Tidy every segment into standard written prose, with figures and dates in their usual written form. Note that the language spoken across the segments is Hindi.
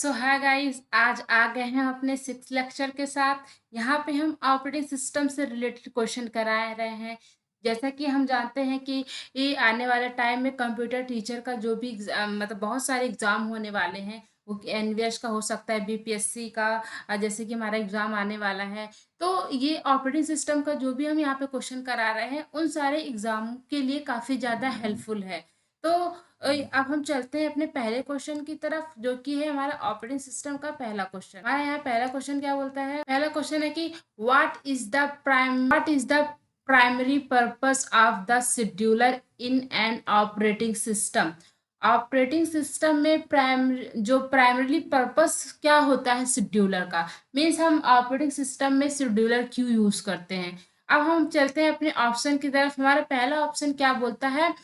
सो हाय गाइस, आज आ गए हैं अपने सिक्स लेक्चर के साथ। यहाँ पे हम ऑपरेटिंग सिस्टम से रिलेटेड क्वेश्चन करा रहे हैं। जैसा कि हम जानते हैं कि ये आने वाले टाइम में कंप्यूटर टीचर का जो भी एग्जाम मतलब बहुत सारे एग्जाम होने वाले हैं। वो एनवीएस का हो सकता है, बीपीएससी का, जैसे कि हमारा एग्जाम आने वाला है। तो ये ऑपरेटिंग सिस्टम का जो भी हम यहाँ पे क्वेश्चन करा रहे हैं उन सारे एग्जाम के लिए काफ़ी ज़्यादा हेल्पफुल है। तो अब हम चलते हैं अपने पहले क्वेश्चन की तरफ, जो कि है हमारा ऑपरेटिंग सिस्टम का पहला क्वेश्चन। हमारे यहाँ पहला क्वेश्चन क्या बोलता है? पहला क्वेश्चन है कि what is the primary purpose of the scheduler in an operating system. Operating system में जो प्राइमरी पर्पस क्या होता है शेड्यूलर का, मीन्स हम ऑपरेटिंग सिस्टम में शेड्यूलर क्यों यूज करते हैं। अब हम चलते हैं अपने ऑप्शन की तरफ। हमारा पहला ऑप्शन क्या बोलता है?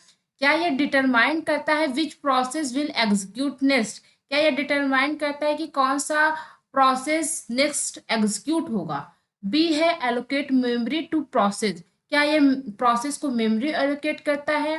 क्या ये डिटरमाइन करता है which process will execute next. क्या ये डिटरमाइन करता है कि कौन सा प्रोसेस नेक्स्ट एग्जीक्यूट होगा। बी है एलोकेट मेमोरी टू प्रोसेस। क्या ये प्रोसेस को मेमोरी एलोकेट करता है।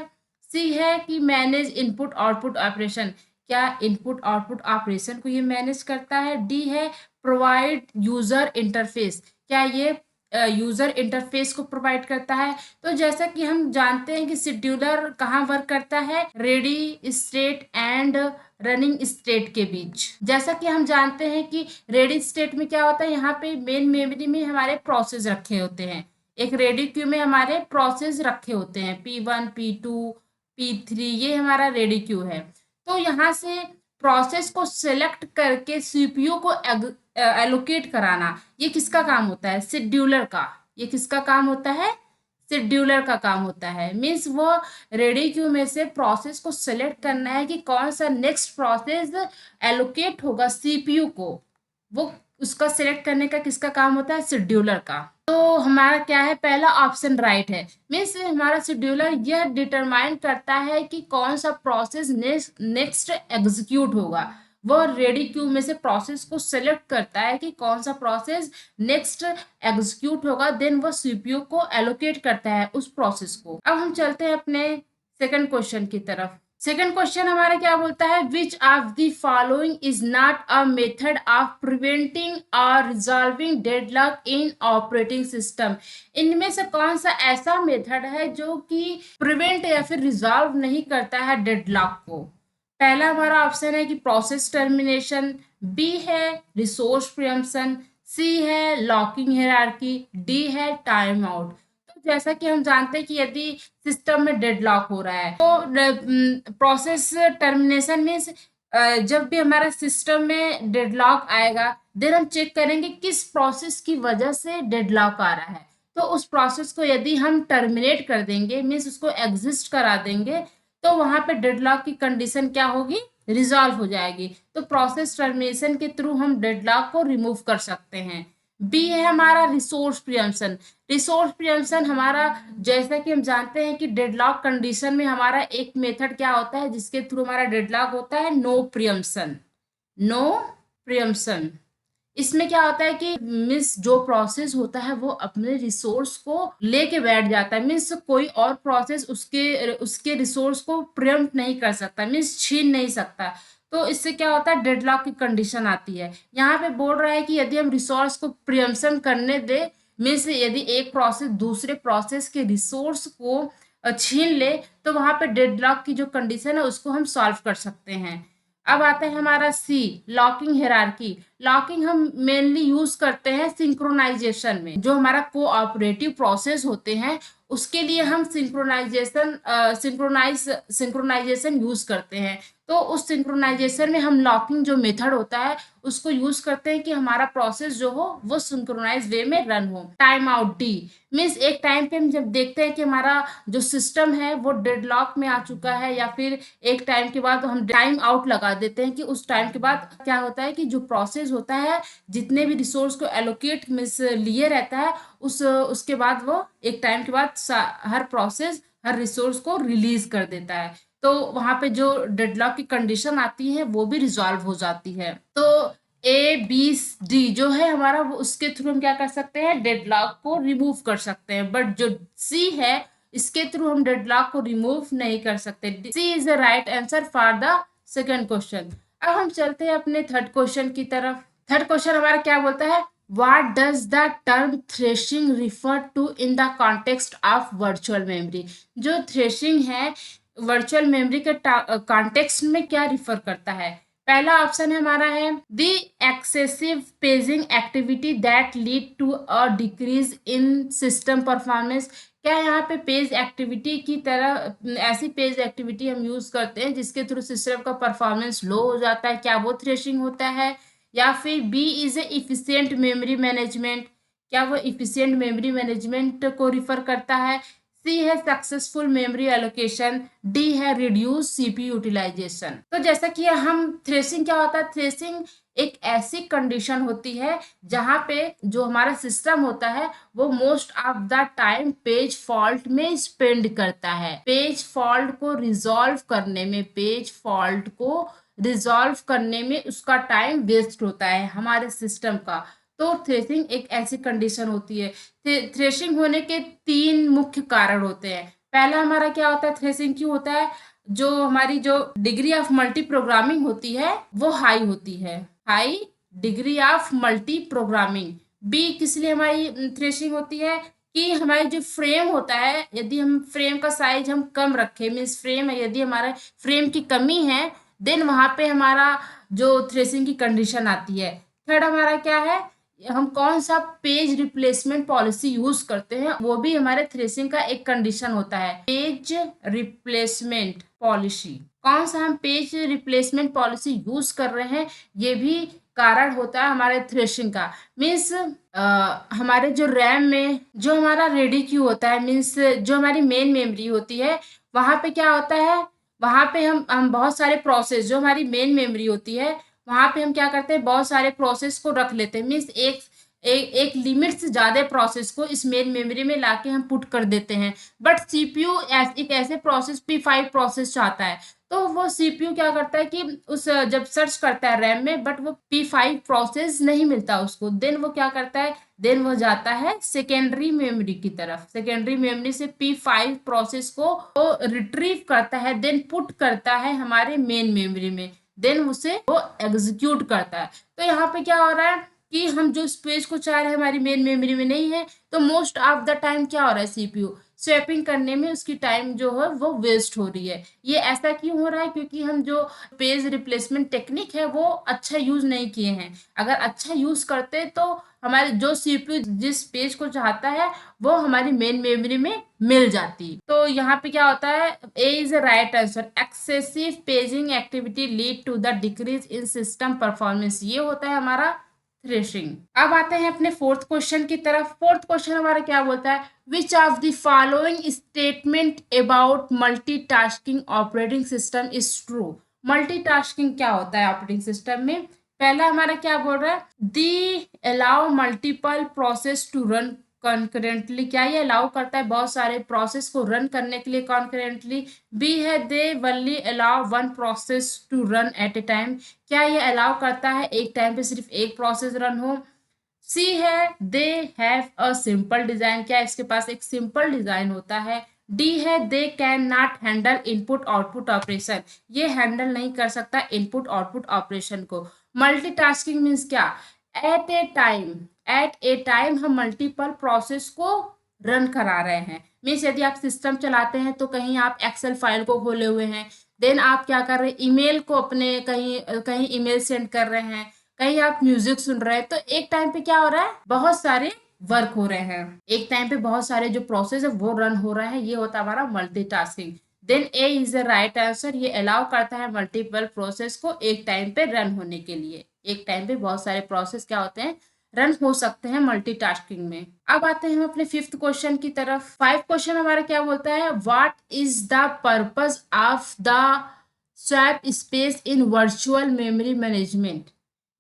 सी है कि मैनेज इनपुट आउटपुट ऑपरेशन। क्या इनपुट आउटपुट ऑपरेशन को ये मैनेज करता है। डी है प्रोवाइड यूजर इंटरफेस। क्या ये यूजर इंटरफेस को प्रोवाइड करता है। तो जैसा कि हम जानते हैं कि शेड्यूलर कहाँ वर्क करता है, ready state and running state के बीच। जैसा कि हम जानते हैं कि रेडी स्टेट में क्या होता है, यहाँ पे मेन मेमोरी में हमारे प्रोसेस रखे होते हैं। एक रेडी क्यू में हमारे प्रोसेस रखे होते हैं, P1 P2 P3, ये हमारा रेडी क्यू है। तो यहाँ से प्रोसेस को सिलेक्ट करके सीपीयू को एलोकेट कराना, ये किसका काम होता है? शेड्यूलर का। ये किसका काम होता है? शेड्यूलर का काम होता है। मीन्स वो रेडी क्यू में से प्रोसेस को सिलेक्ट करना है कि कौन सा नेक्स्ट प्रोसेस एलोकेट होगा सीपीयू को। वो उसका सिलेक्ट करने का किसका काम होता है? शेड्यूलर का। तो हमारा क्या है? पहला ऑप्शन राइट है। मीन्स हमारा शेड्यूलर यह डिटरमाइन करता है कि कौन सा प्रोसेस नेक्स्ट एग्जीक्यूट होगा। वो रेडी क्यू में से प्रोसेस को सिलेक्ट करता है कि कौन सा प्रोसेस नेक्स्ट एग्जीक्यूट होगा, देन वो सीपीयू को एलोकेट करता है उस प्रोसेस को। अब हम चलते हैं अपने सेकंड क्वेश्चन की तरफ। सेकंड क्वेश्चन हमारा क्या बोलता है? Which of the following is not a method of preventing और रिजॉल्विंग डेडलॉक इन ऑपरेटिंग सिस्टम। इनमें से कौन सा ऐसा मेथड है जो कि प्रिवेंट या फिर रिजॉल्व नहीं करता है डेडलॉक को। पहला हमारा ऑप्शन है कि प्रोसेस टर्मिनेशन, बी है रिसोर्स प्रीएम्पशन, सी है लॉकिंग हायरार्की, डी है टाइम आउट। तो जैसा कि हम जानते हैं कि यदि सिस्टम में डेडलॉक हो रहा है तो प्रोसेस टर्मिनेशन मीन्स जब भी हमारा सिस्टम में डेडलॉक आएगा, देन हम चेक करेंगे किस प्रोसेस की वजह से डेडलॉक आ रहा है। तो उस प्रोसेस को यदि हम टर्मिनेट कर देंगे, मीन्स उसको एग्जिस्ट करा देंगे, तो वहां पे डेडलॉक की कंडीशन क्या होगी? रिजॉल्व हो जाएगी। तो प्रोसेस टर्मिनेशन के थ्रू हम डेडलॉक को रिमूव कर सकते हैं। बी है हमारा रिसोर्स प्रीएम्पशन। रिसोर्स प्रीएम्पशन हमारा, जैसा कि हम जानते हैं कि डेडलॉक कंडीशन में हमारा एक मेथड क्या होता है जिसके थ्रू हमारा डेडलॉक होता है? No preemption. No preemption. इसमें क्या होता है कि मीन्स जो प्रोसेस होता है वो अपने रिसोर्स को लेके बैठ जाता है। मीन्स कोई और प्रोसेस उसके उसके रिसोर्स को प्रियम्प्ट नहीं कर सकता, मीन्स छीन नहीं सकता। तो इससे क्या होता है? डेडलॉक की कंडीशन आती है। यहाँ पे बोल रहा है कि यदि हम रिसोर्स को प्रियम्पशन करने दे, मीन्स यदि एक प्रोसेस दूसरे प्रोसेस के रिसोर्स को छीन ले, तो वहां पे डेडलॉक की जो कंडीशन है उसको हम सॉल्व कर सकते हैं। अब आता है हमारा सी, लॉकिंग हायरार्की। लॉकिंग हम मेनली यूज करते हैं सिंक्रोनाइजेशन में। जो हमारा कोऑपरेटिव प्रोसेस होते हैं उसके लिए हम सिंक्रोनाइजेशन यूज करते हैं। तो उस सिंक्रोनाइजेशन में हम लॉकिंग जो मेथड होता है उसको यूज करते हैं कि हमारा प्रोसेस जो हो वो सिंक्रोनाइज वे में रन हो। टाइम आउट, डी मीन्स एक टाइम पे हम जब देखते हैं कि हमारा जो सिस्टम है वो डेडलॉक में आ चुका है, या फिर एक टाइम के बाद हम टाइम आउट लगा देते हैं कि उस टाइम के बाद क्या होता है कि जो प्रोसेस होता है जितने भी रिसोर्स को एलोकेट मीन्स लिए रहता है उसके बाद वो एक टाइम के बाद हर प्रोसेस हर रिसोर्स को रिलीज कर देता है। तो वहां पे जो डेडलॉक की कंडीशन आती है वो भी रिजॉल्व हो जाती है। तो ए बी डी जो है हमारा, वो उसके थ्रू हम क्या कर सकते हैं? डेडलॉक को रिमूव कर सकते हैं। बट जो सी है इसके थ्रू हम डेडलॉक को रिमूव नहीं कर सकते। C is the right answer for the second question. अब हम चलते हैं अपने थर्ड क्वेश्चन की तरफ। थर्ड क्वेश्चन हमारा क्या बोलता है, what does the term thrashing refer to in the context of virtual memory. जो थ्रेशिंग है वर्चुअल मेमोरी के कॉन्टेक्स्ट में क्या रिफर करता है। पहला ऑप्शन हमारा है the excessive paging activity that lead to a decrease in system performance. क्या यहाँ पे पेज एक्टिविटी की तरह ऐसी पेज एक्टिविटी हम यूज करते हैं जिसके थ्रू सिस्टम का परफॉर्मेंस लो हो जाता है, क्या वो थ्रेशिंग होता है। या फिर B is a efficient memory management, क्या वो इफिशियंट मेमोरी मैनेजमेंट को रिफर करता है। सी है सक्सेसफुल मेमोरी एलोकेशन, डी है रिड्यूस सीपीयू यूटिलाइजेशन। तो जैसा कि हम थ्रेशिंग क्या होता है, थ्रेशिंग एक ऐसी कंडीशन होती है जहां पे जो हमारा सिस्टम होता है वो most of the time page fault में स्पेंड करता है। पेज फॉल्ट को रिजॉल्व करने में, पेज फॉल्ट को रिजॉल्व करने में उसका टाइम वेस्ट होता है हमारे सिस्टम का। तो थ्रेशिंग एक ऐसी कंडीशन होती है। थ्रेशिंग होने के तीन मुख्य कारण होते हैं। पहला हमारा क्या होता है, थ्रेशिंग क्यों होता है, जो हमारी जो डिग्री ऑफ मल्टी प्रोग्रामिंग होती है वो हाई होती है, high degree of multi programming. B किस लिए हमारी थ्रेशिंग होती है कि हमारे जो फ्रेम होता है, यदि हम फ्रेम का साइज हम कम रखें, मीन्स फ्रेम है, यदि हमारा फ्रेम की कमी है देन वहां पे हमारा जो थ्रेशिंग की कंडीशन आती है। थर्ड हमारा क्या है, हम कौन सा पेज रिप्लेसमेंट पॉलिसी यूज करते हैं, वो भी हमारे थ्रेशिंग का एक कंडीशन होता है। पेज रिप्लेसमेंट पॉलिसी, कौन सा हम पेज रिप्लेसमेंट पॉलिसी यूज कर रहे हैं, ये भी कारण होता है हमारे थ्रेशिंग का। मीन्स हमारे जो रैम में जो हमारा रेडी क्यू होता है, मीन्स जो हमारी मेन मेमोरी होती है, वहां पे क्या होता है, वहां पे हम बहुत सारे प्रोसेस, जो हमारी मेन मेमोरी होती है वहां पे हम क्या करते हैं, बहुत सारे प्रोसेस को रख लेते हैं। मीन्स एक लिमिट से ज्यादा प्रोसेस को इस मेन मेमोरी में लाके हम पुट कर देते हैं। बट सीपीयू एक ऐसे प्रोसेस P5 प्रोसेस चाहता है, तो वो सीपीयू क्या करता है कि उस जब सर्च करता है रैम में, बट वो P5 प्रोसेस नहीं मिलता उसको, देन वो क्या करता है, देन वो जाता है सेकेंडरी मेमोरी की तरफ। सेकेंडरी मेमोरी से P5 प्रोसेस को वो रिट्रीव करता है, देन पुट करता है हमारे मेन मेमोरी में, देन उसे वो एग्जीक्यूट करता है। तो यहाँ पे क्या हो रहा है कि हम जो स्पेस को चाह रहे हैं हमारी मेन मेमोरी में नहीं है, तो मोस्ट ऑफ द टाइम क्या हो रहा है, सीपीयू स्वैपिंग करने में उसकी टाइम जो है वो वेस्ट हो रही है। ये ऐसा क्यों हो रहा है, क्योंकि हम जो पेज रिप्लेसमेंट टेक्निक है वो अच्छा यूज नहीं किए हैं। अगर अच्छा यूज करते तो हमारे जो सीपीयू जिस पेज को चाहता है वो हमारी मेन मेमोरी में मिल जाती। तो यहाँ पे क्या होता है, A is a right answer, excessive paging activity lead to the decrease in system performance, ये होता है हमारा थ्रेशिंग। अब आते हैं अपने फोर्थ क्वेश्चन की तरफ। फोर्थ क्वेश्चन हमारा क्या बोलता है, which of the following statement about multitasking operating system is true. Multitasking क्या होता है ऑपरेटिंग सिस्टम में। पहला हमारा क्या बोल रहा है, the allow multiple process to run concurrently, क्या ये अलाउ करता है बहुत सारे प्रोसेस को रन करने के लिए कॉन्करेंटली। बी है they only allow one process to run at a time, क्या ये अलाउ करता है एक टाइम पे सिर्फ एक प्रोसेस रन हो। सी है they have a simple design, क्या इसके पास एक सिंपल डिजाइन होता है। डी है they can not handle input output operation, ये हैंडल नहीं कर सकता इनपुट आउटपुट ऑपरेशन को। मल्टीटास्किंग मीन्स क्या, at a time, at a time हम मल्टीपल प्रोसेस को रन करा रहे हैं। मीन्स यदि आप सिस्टम चलाते हैं तो कहीं आप एक्सेल फाइल को खोले हुए हैं, देन आप क्या कर रहे हैं, ईमेल को अपने कहीं कहीं ईमेल सेंड कर रहे हैं, कहीं आप म्यूजिक सुन रहे हैं, तो एक टाइम पे क्या हो रहा है, बहुत सारे वर्क हो रहे हैं, एक टाइम पे बहुत सारे जो प्रोसेस है वो रन हो रहा है, ये होता है हमारा multitasking. Then A is the right answer, ये अलाउ करता है मल्टीपल प्रोसेस को एक टाइम पे रन होने के लिए। एक टाइम पे बहुत सारे प्रोसेस क्या होते हैं, रन हो सकते हैं मल्टीटास्किंग में। अब आते हैं हम अपने फिफ्थ क्वेश्चन की तरफ। फाइव क्वेश्चन हमारा क्या बोलता है, what is the purpose of the swap space in virtual memory management.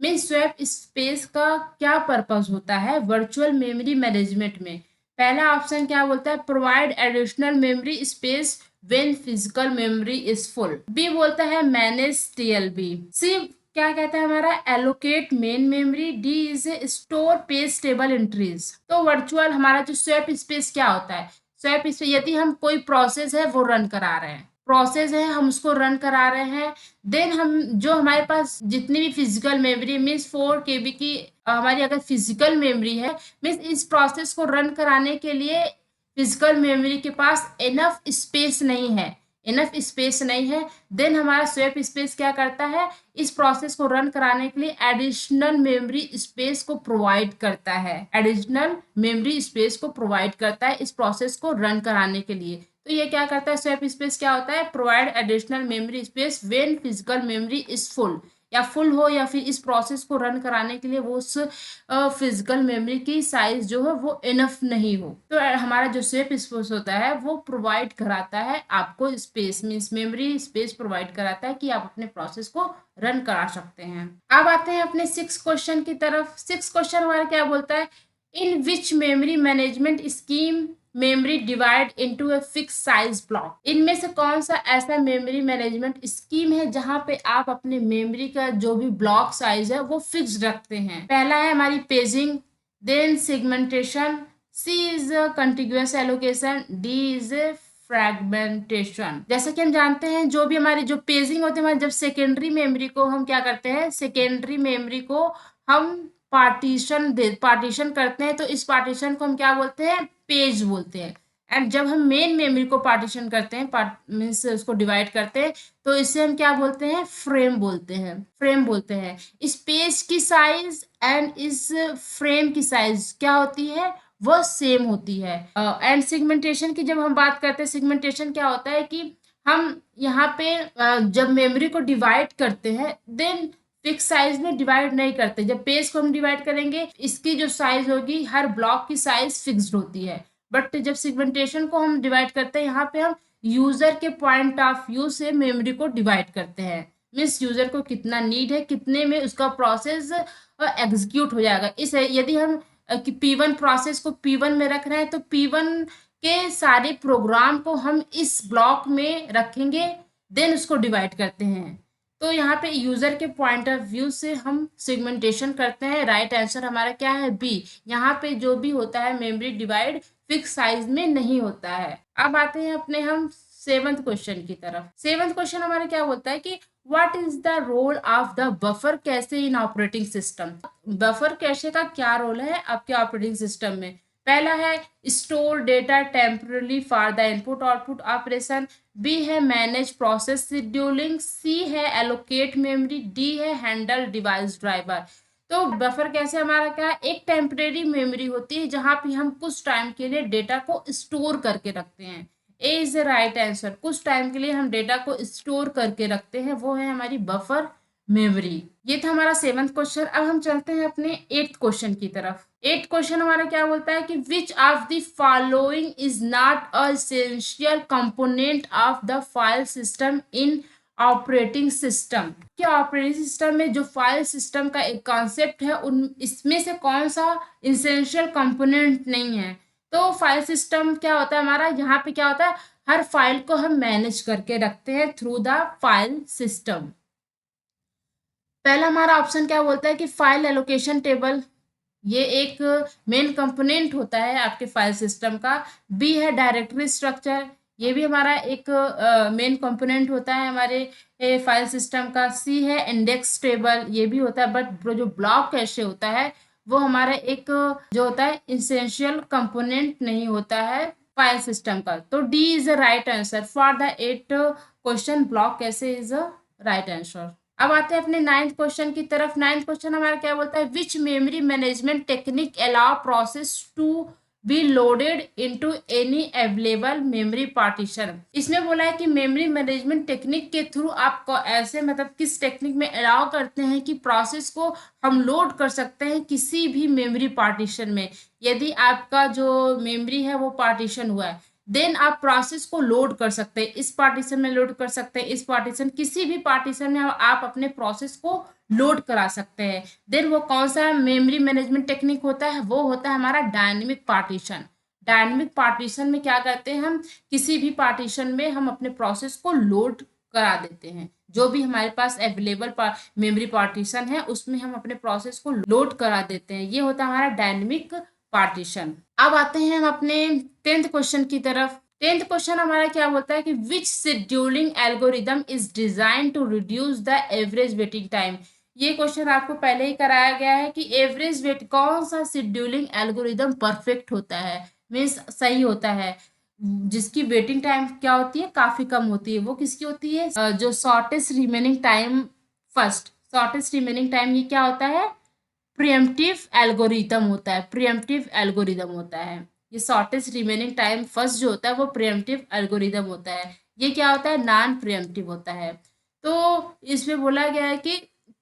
Mean swap space का क्या पर्पस होता है वर्चुअल मेमोरी मैनेजमेंट में। पहला ऑप्शन क्या बोलता है, provide additional memory space when physical memory is full. B बोलता है मैनेज टीएलबी। सी क्या कहता है हमारा, allocate main memory. D is a store page table entries. तो वर्चुअल हमारा जो स्वैप स्पेस क्या होता है, स्वैप स्पेस यदि हम कोई प्रोसेस है वो रन करा रहे हैं, प्रोसेस है हम उसको रन करा रहे हैं। देन हम जो हमारे पास जितनी भी फिजिकल मेमोरी मीन्स 4 KB की हमारी अगर फिजिकल मेमोरी है, मीन्स इस प्रोसेस को रन कराने के लिए फिजिकल मेमोरी के पास इनफ स्पेस नहीं है, इनफ स्पेस नहीं है। देन हमारा स्वैप स्पेस क्या करता है, इस प्रोसेस को रन कराने के लिए एडिशनल मेमोरी स्पेस को प्रोवाइड करता है, एडिशनल मेमोरी स्पेस को प्रोवाइड करता है इस प्रोसेस को रन कराने के लिए। तो ये क्या करता है, स्वैप स्पेस क्या होता है, provide additional memory space when physical memory is full, या फुल हो या फिर इस प्रोसेस को रन कराने के लिए वो उस फिजिकल मेमोरी की साइज जो है वो इनफ नहीं हो। तो हमारा जो स्वैप स्पेस होता है वो प्रोवाइड कराता है आपको space, means memory space provide कराता है कि आप अपने प्रोसेस को रन करा सकते हैं। अब आते हैं अपने 6 क्वेश्चन की तरफ। 6 क्वेश्चन हमारा क्या बोलता है, in which memory management scheme memory divide into a fix size block. इनमें से कौन सा ऐसा मेमोरी मैनेजमेंट स्कीम है जहां पे आप अपने मेमोरी का जो भी ब्लॉक साइज है वो फिक्स रखते हैं। पहला है हमारी paging, then segmentation, C is contiguous allocation, D is fragmentation. जैसा कि हम जानते हैं जो भी हमारी जो पेजिंग होती है, हमारी जब सेकेंडरी मेमोरी को हम क्या करते हैं, सेकेंडरी मेमोरी को हम पार्टीशन करते हैं, तो इस पार्टीशन को हम क्या बोलते हैं, पेज बोलते हैं। एंड जब हम मेन मेमोरी को पार्टीशन करते हैं, मीन्स उसको डिवाइड करते हैं, तो इसे हम क्या बोलते हैं, फ्रेम बोलते हैं, फ्रेम बोलते हैं। इस पेज की साइज एंड इस फ्रेम की साइज क्या होती है, वो सेम होती है। एंड सेगमेंटेशन की जब हम बात करते हैं, सेगमेंटेशन क्या होता है कि हम यहाँ पे जब मेमोरी को डिवाइड करते हैं देन फिक्स साइज में डिवाइड नहीं करते। जब पेज को हम डिवाइड करेंगे इसकी जो साइज होगी, हर ब्लॉक की साइज फिक्स्ड होती है। बट जब सेगमेंटेशन को हम डिवाइड करते हैं, यहाँ पे हम यूजर के पॉइंट ऑफ व्यू से मेमोरी को डिवाइड करते हैं, मीन्स यूजर को कितना नीड है, कितने में उसका प्रोसेस एग्जीक्यूट हो जाएगा। इस यदि हम कि P1 प्रोसेस को P1 में रख रहे हैं तो P1 के सारे प्रोग्राम को हम इस ब्लॉक में रखेंगे, देन उसको डिवाइड करते हैं। तो यहाँ पे यूजर के पॉइंट ऑफ व्यू से हम सेगमेंटेशन करते हैं। राइट आंसर हमारा क्या है, बी। यहाँ पे जो भी होता है मेमोरी डिवाइड फिक्स साइज में नहीं होता है। अब आते हैं अपने हम 7th क्वेश्चन की तरफ। 7th क्वेश्चन हमारा क्या बोलता है कि what is the role of the buffer cache in operating system. Buffer cache का क्या रोल है आपके ऑपरेटिंग सिस्टम में। पहला है store data temporarily for the input output operation, B है मैनेज प्रोसेस शेड्यूलिंग, सी है एलोकेट मेमोरी, डी है हैंडल डिवाइस ड्राइवर। तो बफर कैसे हमारा क्या है, एक टेम्परेरी मेमोरी होती है जहां पे हम कुछ टाइम के लिए डेटा को स्टोर करके रखते हैं। ए इज द राइट आंसर, कुछ टाइम के लिए हम डेटा को स्टोर करके रखते हैं, वो है हमारी बफर मेमोरी। ये था हमारा 7th क्वेश्चन। अब हम चलते हैं अपने 8th क्वेश्चन की तरफ। 8th क्वेश्चन हमारा क्या बोलता है कि विच of the following is not a essential component of the file system in operating system. क्या ऑपरेटिंग सिस्टम में जो फाइल सिस्टम का एक कॉन्सेप्ट है उन इसमें से कौन सा एसेंशियल कंपोनेंट नहीं है। तो फाइल सिस्टम क्या होता है हमारा, यहाँ पे क्या होता है, हर फाइल को हम मैनेज करके रखते हैं थ्रू द फाइल सिस्टम। पहला हमारा ऑप्शन क्या बोलता है कि फाइल एलोकेशन टेबल, ये एक मेन कंपोनेंट होता है आपके फाइल सिस्टम का। बी है डायरेक्टरी स्ट्रक्चर, ये भी हमारा एक मेन कंपोनेंट होता है हमारे फाइल सिस्टम का। सी है इंडेक्स टेबल, ये भी होता है, बट जो ब्लॉक कैशे होता है वो हमारा एक जो होता है इसेंशियल कंपोनेंट नहीं होता है फाइल सिस्टम का। तो D is the right answer for the 8th question, block cache is the right answer. अब आते हैं अपने 9th क्वेश्चन की तरफ। 9th क्वेश्चन हमारा क्या बोलता है, which memory management technique allow process to be loaded into any available memory partition. इसमें बोला है कि मेमोरी मैनेजमेंट टेक्निक के थ्रू आपको ऐसे मतलब किस टेक्निक में अलाउ करते हैं कि प्रोसेस को हम लोड कर सकते हैं किसी भी मेमोरी पार्टीशन में। यदि आपका जो मेमोरी है वो पार्टीशन हुआ है देन आप प्रोसेस को लोड कर सकते हैं, इस पार्टीशन में लोड कर सकते हैं, इस पार्टीशन, किसी भी पार्टीशन में आप अपने प्रोसेस को लोड करा सकते हैं। देन वो कौन सा मेमोरी मैनेजमेंट टेक्निक होता है, वो होता है हमारा डायनेमिक पार्टीशन। डायनेमिक पार्टीशन में क्या करते हैं, हम किसी भी पार्टीशन में हम अपने प्रोसेस को लोड करा देते हैं। जो भी हमारे पास अवेलेबल मेमोरी पार्टीशन है उसमें हम अपने प्रोसेस को लोड करा देते हैं, ये होता है हमारा डायनेमिक पार्टीशन। अब आते हैं हम अपने 10th क्वेश्चन की तरफ। 10th क्वेश्चन हमारा क्या बोलता है कि which scheduling algorithm is design to reduce the average waiting time. ये क्वेश्चन आपको पहले ही कराया गया है कि एवरेज वेट कौन सा शेड्यूलिंग एल्गोरिदम परफेक्ट होता है, मीन्स सही होता है, जिसकी वेटिंग टाइम क्या होती है, काफी कम होती है। वो किसकी होती है? जो shortest remaining time first, shortest remaining time, ये क्या होता है? प्रिएम्प्टिव एल्गोरिदम होता है, प्रिएम्प्टिव एल्गोरिदम होता है। ये शॉर्टेस्ट रिमेनिंग टाइम फर्स्ट जो होता है वो प्रिएम्प्टिव एल्गोरिदम होता है। ये क्या होता है? नॉन प्रिएम्प्टिव होता है। तो इसमें बोला गया है कि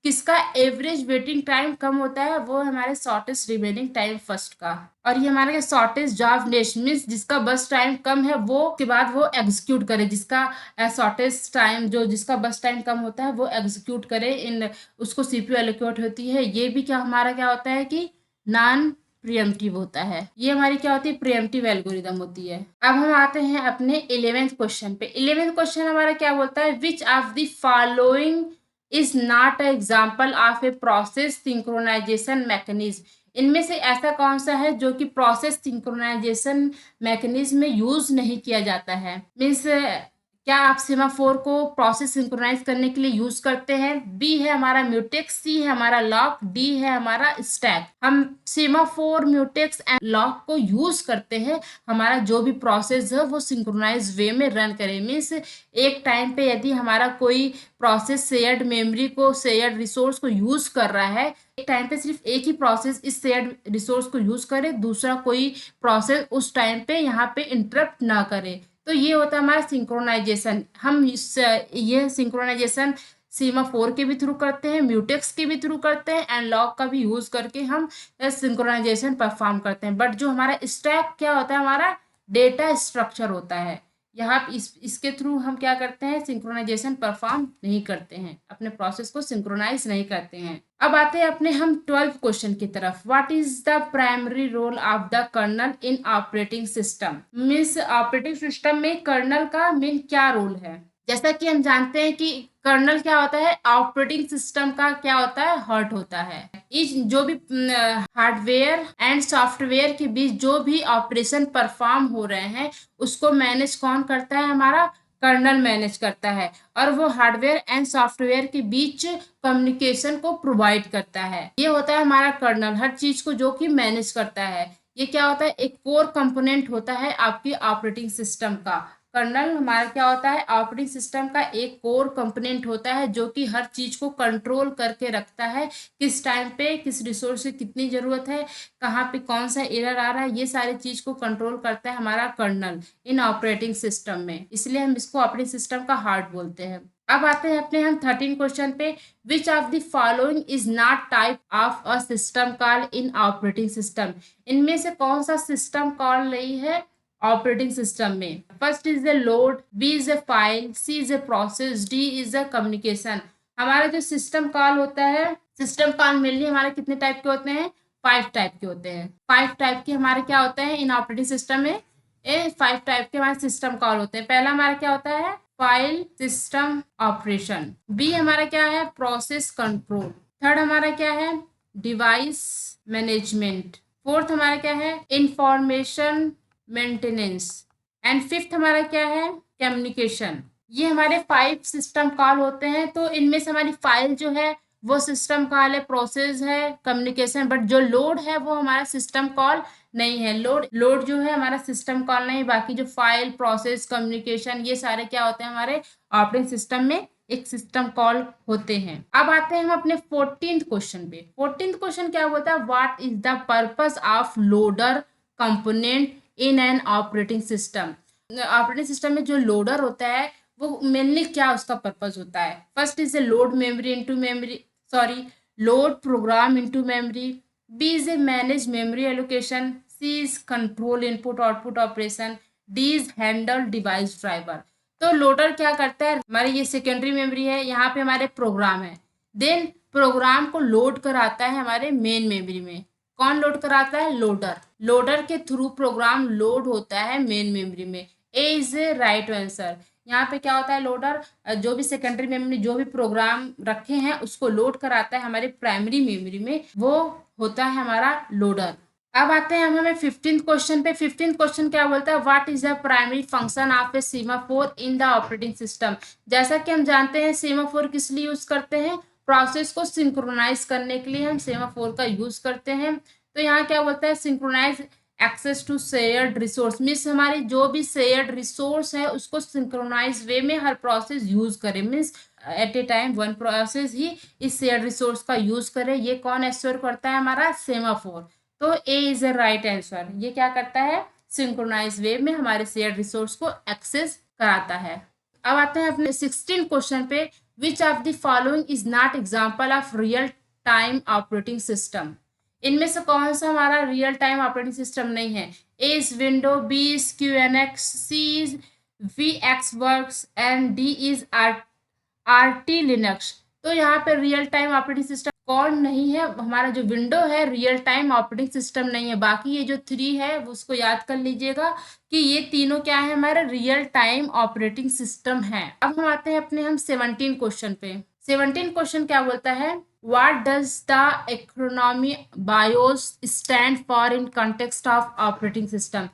किसका एवरेज वेटिंग टाइम कम होता है, वो हमारे शॉर्टेस्ट रिमेनिंग टाइम फर्स्ट का। और ये हमारे शॉर्टेस्ट जॉब नेक्स्ट, मीन्स जिसका बस टाइम कम है वो के बाद वो एग्जीक्यूट करे, जिसका शॉर्टेस्ट टाइम, जो जिसका बस टाइम कम होता है वो एग्जीक्यूट करे, इन उसको सीपीयू एलोकेट होती है। ये भी क्या हमारा क्या होता है कि नॉन प्रिएम्प्टिव होता है। ये हमारी क्या होती है? प्रिएम्प्टिव एल्गोरिदम होती है। अब हम आते हैं अपने 11th क्वेश्चन पे। 11th क्वेश्चन हमारा क्या बोलता है? Which of the following is not a example of a process synchronization mechanism. इनमें से ऐसा कौन सा है जो कि प्रोसेस सिंक्रोनाइजेशन मैकेनिज्म में यूज नहीं किया जाता है? मीन्स क्या आप सेमाफोर को प्रोसेस सिंक्रोनाइज करने के लिए यूज करते हैं? बी है हमारा म्यूटेक्स, सी है हमारा लॉक, डी है हमारा स्टैक। हम सेमाफोर, म्यूटेक्स एंड लॉक को यूज करते हैं हमारा जो भी प्रोसेस है वो सिंक्रोनाइज वे में रन करे। मीन्स एक टाइम पे यदि हमारा कोई प्रोसेस शेयर्ड मेमोरी को, शेयर्ड रिसोर्स को यूज कर रहा है, एक टाइम पे सिर्फ एक ही प्रोसेस इस शेयर्ड रिसोर्स को यूज करे, दूसरा कोई प्रोसेस उस टाइम पे यहाँ पे इंटरप्ट ना करे, तो ये होता है हमारा सिंक्रोनाइजेशन। हम ये सिंक्रोनाइजेशन सीमाफोर के भी थ्रू करते हैं, म्यूटेक्स के भी थ्रू करते हैं, एंड लॉग का भी यूज करके हम सिंक्रोनाइजेशन परफॉर्म करते हैं। बट जो हमारा स्टैक क्या होता है? हमारा डेटा स्ट्रक्चर होता है। यहाँ इसके थ्रू हम क्या करते हैं? सिंक्रोनाइजेशन परफॉर्म नहीं करते हैं, अपने प्रोसेस को सिंक्रोनाइज नहीं करते हैं। अब आते हैं अपने हम 12th क्वेश्चन की तरफ। What is the primary role of the kernel in operating system? Means operating system में कर्नल का मेन क्या रोल है? जैसा कि हम जानते हैं कि कर्नल क्या होता है? ऑपरेटिंग सिस्टम का क्या होता है? हार्ट होता है। इस जो भी हार्डवेयर एंड सॉफ्टवेयर के बीच जो भी ऑपरेशन परफॉर्म हो रहे हैं उसको मैनेज कौन करता है? हमारा कर्नल मैनेज करता है। और वो हार्डवेयर एंड सॉफ्टवेयर के बीच कम्युनिकेशन को प्रोवाइड करता है। ये होता है हमारा कर्नल, हर चीज को जो कि मैनेज करता है। ये क्या होता है? एक कोर कंपोनेंट होता है आपकी ऑपरेटिंग सिस्टम का। कर्नल हमारा क्या होता है? ऑपरेटिंग सिस्टम का एक कोर कंपोनेंट होता है जो कि हर चीज को कंट्रोल करके रखता है, किस टाइम पे किस रिसोर्स की कितनी जरूरत है, कहाँ पे कौन सा एरर आ रहा है, ये सारी चीज को कंट्रोल करता है हमारा कर्नल इन ऑपरेटिंग सिस्टम में। इसलिए हम इसको ऑपरेटिंग सिस्टम का हार्ट बोलते हैं। अब आते हैं अपने हम 13 क्वेश्चन पे। Which of the following is not type of a system call in operating system? इनमें से कौन सा सिस्टम कॉल नहीं है ऑपरेटिंग सिस्टम में? First is the load, B is a file, C is a process, D is a communication. हमारा जो सिस्टम कॉल होता है, सिस्टम कॉल मेनली हमारे कितने टाइप के होते हैं? 5 टाइप के होते हैं। 5 टाइप के हमारे क्या होते हैं इन ऑपरेटिंग सिस्टम में? 5 टाइप के हमारे सिस्टम कॉल होते हैं। पहला हमारा क्या होता है? File system operation. बी हमारा क्या है? Process control. थर्ड हमारा क्या है? Device management. फोर्थ हमारा क्या है? Information maintenance. एंड फिफ्थ हमारा क्या है? कम्युनिकेशन। ये हमारे 5 सिस्टम कॉल होते हैं। तो इनमें से हमारी फाइल जो है वो सिस्टम कॉल है, प्रोसेस है, कम्युनिकेशन। बट जो लोड है वो हमारा सिस्टम कॉल नहीं है। लोड जो है हमारा सिस्टम कॉल नहीं। बाकी जो फाइल, प्रोसेस, कम्युनिकेशन, ये सारे क्या होते हैं? हमारे ऑपरेटिंग सिस्टम में एक सिस्टम कॉल होते हैं। अब आते हैं हम अपने 14th क्वेश्चन पे। 14th क्वेश्चन क्या बोलता है? What is the purpose of loader component in an operating system? Operating system में जो लोडर होता है वो मेनली क्या उसका पर्पस होता है? First is a load memory into memory, sorry, load program into memory. B is a manage memory allocation. C is control input output operation. D is handle device driver. तो लोडर क्या करता है? हमारी ये सेकेंडरी मेमोरी है, यहाँ पे हमारे प्रोग्राम है। देन प्रोग्राम को लोड कराता है हमारे मेन मेमोरी में। कौन लोड कराता है? लोडर। लोडर के थ्रू प्रोग्राम लोड होता है मेन मेमोरी में। ए इज ए राइट आंसर। यहाँ पे क्या होता है? लोडर जो भी सेकेंडरी मेमोरी जो भी प्रोग्राम रखे हैं उसको लोड कराता है हमारे प्राइमरी मेमोरी में, वो होता है हमारा लोडर। अब आते हैं हमें 15th क्वेश्चन पे। 15th क्वेश्चन क्या बोलता है, what is the primary function of A semaphore in the operating system. जैसा कि हम जानते हैं सीमाफोर किस लिए यूज करते हैं, प्रोसेस को सिंक्रोनाइज करने के लिए हम सेमाफोर का यूज करते हैं। तो यहाँ क्या बोलता है, synchronize access to shared resource, means हमारी जो भी शेयर्ड रिसोर्स है उसको सिंक्रोनाइज वे में हर प्रोसेस यूज करे, means at a time one process ही इस शेयर्ड रिसोर्स का यूज करे। ये कौन एश्योर करता है, हमारा सेमाफोर। तो A is a right answer. ये क्या करता है, सिंक्रोनाइज वे में हमारे शेयर रिसोर्स को एक्सेस कराता है। अब आते हैं अपने 16 क्वेश्चन पे, which of the following is not example of real time operating system. इनमें से कौन सा हमारा रियल टाइम ऑपरेटिंग सिस्टम नहीं है। A is window, B is Q N X, C is V X works and D is R T Linux. तो यहाँ पे रियल टाइम ऑपरेटिंग सिस्टम कौन नहीं है, हमारा जो विंडो है रियल टाइम ऑपरेटिंग सिस्टम नहीं है। बाकी ये जो 3 है उसको याद कर लीजिएगा कि ये तीनों क्या है, हमारा रियल टाइम ऑपरेटिंग सिस्टम है। अब हम आते हैं अपने हम 17 क्वेश्चन पे। 17 क्वेश्चन क्या बोलता है, what does the acronym BIOS stand for in context of operating system.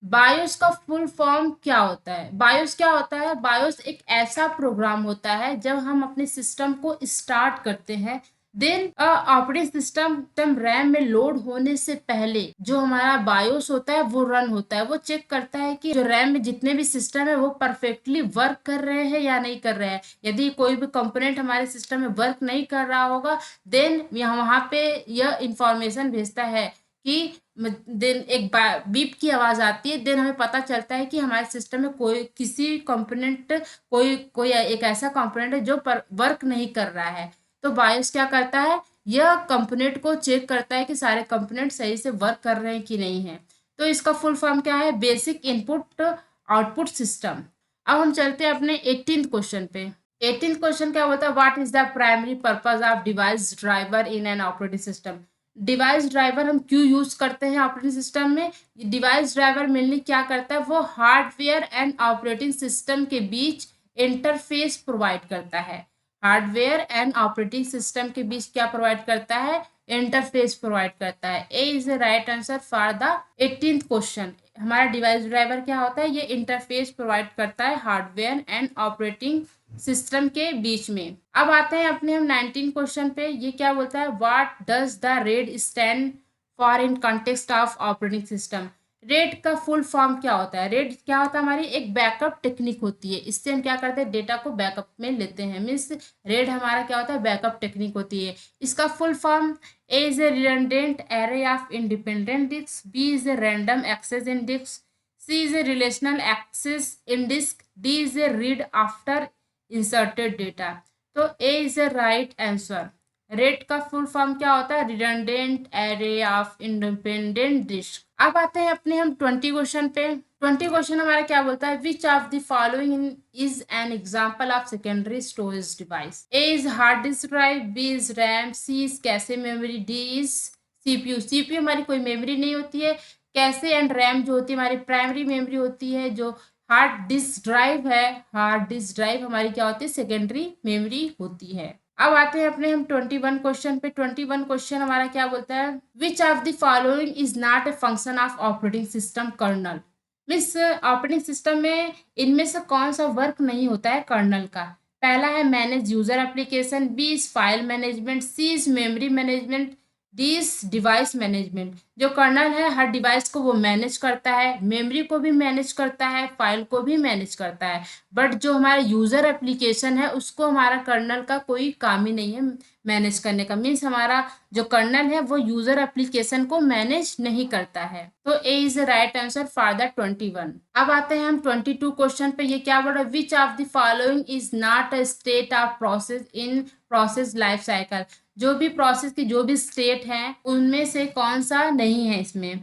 BIOS का फुल फॉर्म क्या होता है। बायोस क्या होता है, बायोस एक ऐसा प्रोग्राम होता है जब हम अपने सिस्टम को स्टार्ट करते हैं, देन ऑपरेटिंग सिस्टम तम रैम में लोड होने से पहले जो हमारा बायोस होता है वो रन होता है। वो चेक करता है कि जो रैम में जितने भी सिस्टम है वो परफेक्टली वर्क कर रहे हैं या नहीं कर रहे हैं। यदि कोई भी कंपोनेंट हमारे सिस्टम में वर्क नहीं कर रहा होगा, देन वहाँ पे यह इंफॉर्मेशन भेजता है कि देन एक बीप की आवाज आती है, देन हमें पता चलता है कि हमारे सिस्टम में कोई किसी कंपोनेंट कोई कोई एक ऐसा कंपोनेंट है जो वर्क नहीं कर रहा है। तो बायोस क्या करता है, यह कंपोनेंट को चेक करता है कि सारे कंपोनेंट सही से वर्क कर रहे हैं कि नहीं है। तो इसका फुल फॉर्म क्या है, बेसिक इनपुट आउटपुट सिस्टम। अब हम चलते हैं अपने 18th क्वेश्चन पे। 18th क्वेश्चन क्या होता है, what is the primary purpose of device driver in an operating system. Device driver हम क्यों यूज करते हैं ऑपरेटिंग सिस्टम में। डिवाइस ड्राइवर मेनली क्या करता है, वो हार्डवेयर एंड ऑपरेटिंग सिस्टम के बीच इंटरफेस प्रोवाइड करता है। हार्डवेयर एंड ऑपरेटिंग सिस्टम के बीच क्या प्रोवाइड करता है, इंटरफेस प्रोवाइड करता है। A is the right answer for the 18th question. हमारा डिवाइस ड्राइवर क्या होता है, ये इंटरफेस प्रोवाइड करता है हार्डवेयर एंड ऑपरेटिंग सिस्टम के बीच में। अब आते हैं अपने हम 19 क्वेश्चन पे। ये क्या बोलता है, what does the red stand for in context of operating system. Red का फुल फॉर्म क्या होता है, रेड क्या होता है, हमारी एक बैकअप टेक्निक होती है। इससे हम क्या करते हैं, डेटा को बैकअप में लेते हैं, मीन्स रेड हमारा क्या होता है, बैकअप टेक्निक होती है। इसका full form, A is a redundant array of independent disk, B is a random access in disk, C is a relational access in disk, D is a read after inserted data. तो A is a right answer. RAID का फुल फॉर्म क्या होता है, redundant array of independent disk. अब आते हैं अपने हम 20 क्वेश्चन पे। 20 क्वेश्चन हमारा क्या बोलता है, which of the following is an example of secondary storage device. A is hard disk drive, B is RAM, C is cache memory, D is CPU. CPU हमारी कोई मेमोरी नहीं होती है। कैशे एंड रैम जो होती है हमारी प्राइमरी मेमोरी होती है। जो हार्ड डिस्क ड्राइव है, हार्ड डिस्क ड्राइव हमारी क्या होती है, सेकेंडरी मेमोरी होती है। अब आते हैं अपने हम 21 क्वेश्चन पे। 21 क्वेश्चन हमारा क्या बोलता है, which of the following is not a function of operating system kernel. Means operating system में इनमें से कौन सा वर्क नहीं होता है कर्नल का। पहला है manage user application, B is file management, C is memory management, D is device management. जो कर्नल है हर डिवाइस को वो मैनेज करता है, मेमोरी को भी मैनेज करता है, फाइल को भी मैनेज करता है। बट जो हमारा यूजर एप्लीकेशन है उसको हमारा कर्नल का कोई काम ही नहीं है मैनेज करने का। मीन्स हमारा जो कर्नल है वो यूजर एप्लीकेशन को मैनेज नहीं करता है। तो A is the right answer for the 21। अब आते हैं हम 22 क्वेश्चन पे। ये क्या बोल रहा है, which of the following is not a state of process in process life cycle. जो भी प्रोसेस की जो भी स्टेट है उनमें से कौन सा नहीं है इसमें।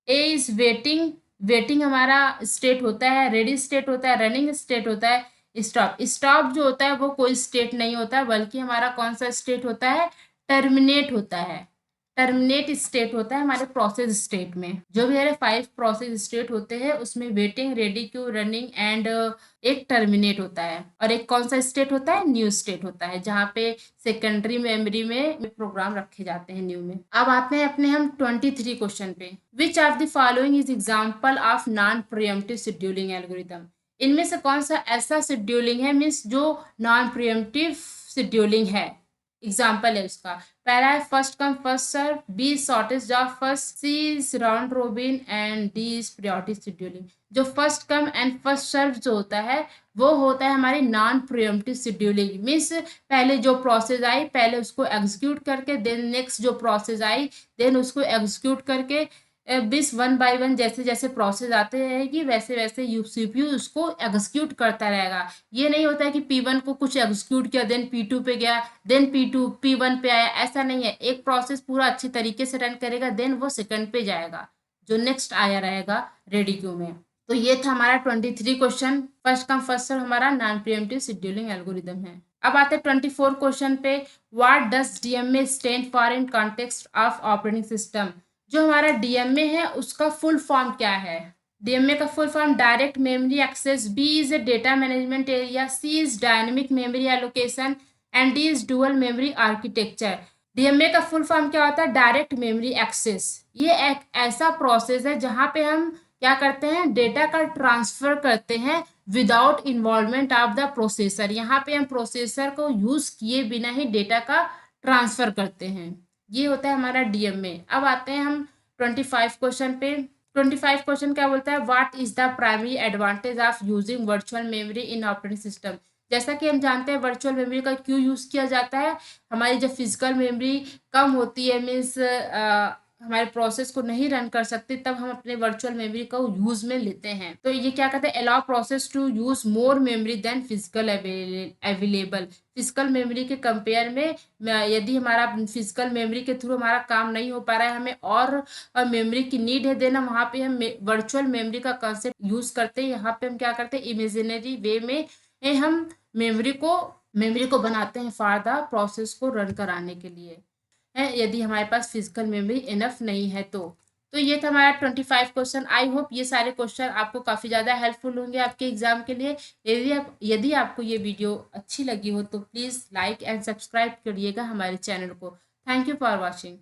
ए इज वेटिंग, वेटिंग हमारा स्टेट होता है, रेडी स्टेट होता है, रनिंग स्टेट होता है, स्टॉप। स्टॉप जो होता है वो कोई स्टेट नहीं होता है, बल्कि हमारा कौन सा स्टेट होता है, टर्मिनेट होता है। टर्मिनेट स्टेट होता है हमारे प्रोसेस स्टेट में। जो भी हमारे 5 प्रोसेस स्टेट होते हैं उसमें waiting, ready queue, running and एक टर्मिनेट होता है। और एक कौन सा स्टेट होता है? न्यू स्टेट होता है, जहाँ पे सेकेंडरी मेमोरी में प्रोग्राम रखे जाते हैं न्यू में। अब आते हैं अपने हम 23 क्वेश्चन पे। Which of the following is example of non preemptive scheduling algorithm? इनमें से कौन सा ऐसा शेड्यूलिंग है मीन्स जो नॉन प्रियम्पटिव शेड्यूलिंग है? एग्जाम्पल है उसका। पहला है first come first serve, B shortest job first, C is round robin and D is priority scheduling. जो first come and first serve जो होता है वो होता है हमारी नॉन प्रियम्पटिव शेड्यूलिंग। मीन्स पहले जो प्रोसेस आई पहले उसको एग्जीक्यूट करके देन नेक्स्ट जो प्रोसेस आई देन उसको एग्जीक्यूट करके बीस वन बाय वन जैसे जैसे प्रोसेस आते रहेगी वैसे वैसे सीपीयू उसको एग्जीक्यूट करता रहेगा। ये नहीं होता है कि P1 को कुछ एग्जीक्यूट किया देन P2 पे गया देन P2 P1 पे आया, ऐसा नहीं है। एक प्रोसेस पूरा अच्छी तरीके से रन करेगा देन वो सेकंड पे जाएगा जो नेक्स्ट आया रहेगा रेडी क्यू में। तो ये था हमारा 23 question. First come first serve हमारा नॉन प्रियम्पटिव शेड्यूलिंग एल्गोरिदम है। अब आते हैं 24 क्वेश्चन पे। What does DMA stand for in context of operating system? जो हमारा डीएमए है उसका फुल फॉर्म क्या है? डीएमए का full form direct memory access, B is a data management area, C is dynamic memory allocation and D is dual memory architecture. DMA का फुल फॉर्म क्या होता है? Direct memory access. ये एक ऐसा प्रोसेस है जहां पे हम क्या करते हैं? डेटा का ट्रांसफर करते हैं without involvement of the processor. यहाँ पे हम प्रोसेसर को यूज किए बिना ही डेटा का ट्रांसफर करते हैं। ये होता है हमारा डीएमए। अब आते हैं हम 25 क्वेश्चन पे। 25 क्वेश्चन क्या बोलता है? What is the primary advantage of using virtual memory in operating system? जैसा कि हम जानते हैं वर्चुअल मेमोरी का क्यों यूज किया जाता है। हमारी जब फिजिकल मेमोरी कम होती है मीन्स हमारे प्रोसेस को नहीं रन कर सकते तब हम अपने वर्चुअल मेमोरी को यूज में लेते हैं। तो ये क्या कहते हैं? Allow process to use more memory than physical available. Physical memory के कंपेयर में यदि हमारा फिजिकल मेमोरी के थ्रू हमारा काम नहीं हो पा रहा है हमें और मेमोरी की नीड है देना, वहाँ पे हम वर्चुअल मेमोरी का कंसेप्ट यूज करते हैं। यहाँ पे हम क्या करते हैं? इमेजिनरी वे में हम मेमोरी को बनाते हैं फॉर द प्रोसेस को रन कराने के लिए है, यदि हमारे पास फिजिकल मेमोरी इनफ नहीं है तो ये था हमारा 25 क्वेश्चन। आई होप ये सारे क्वेश्चन आपको काफ़ी ज़्यादा हेल्पफुल होंगे आपके एग्जाम के लिए। यदि आपको ये वीडियो अच्छी लगी हो तो प्लीज़ लाइक एंड सब्सक्राइब करिएगा हमारे चैनल को। Thank you for watching.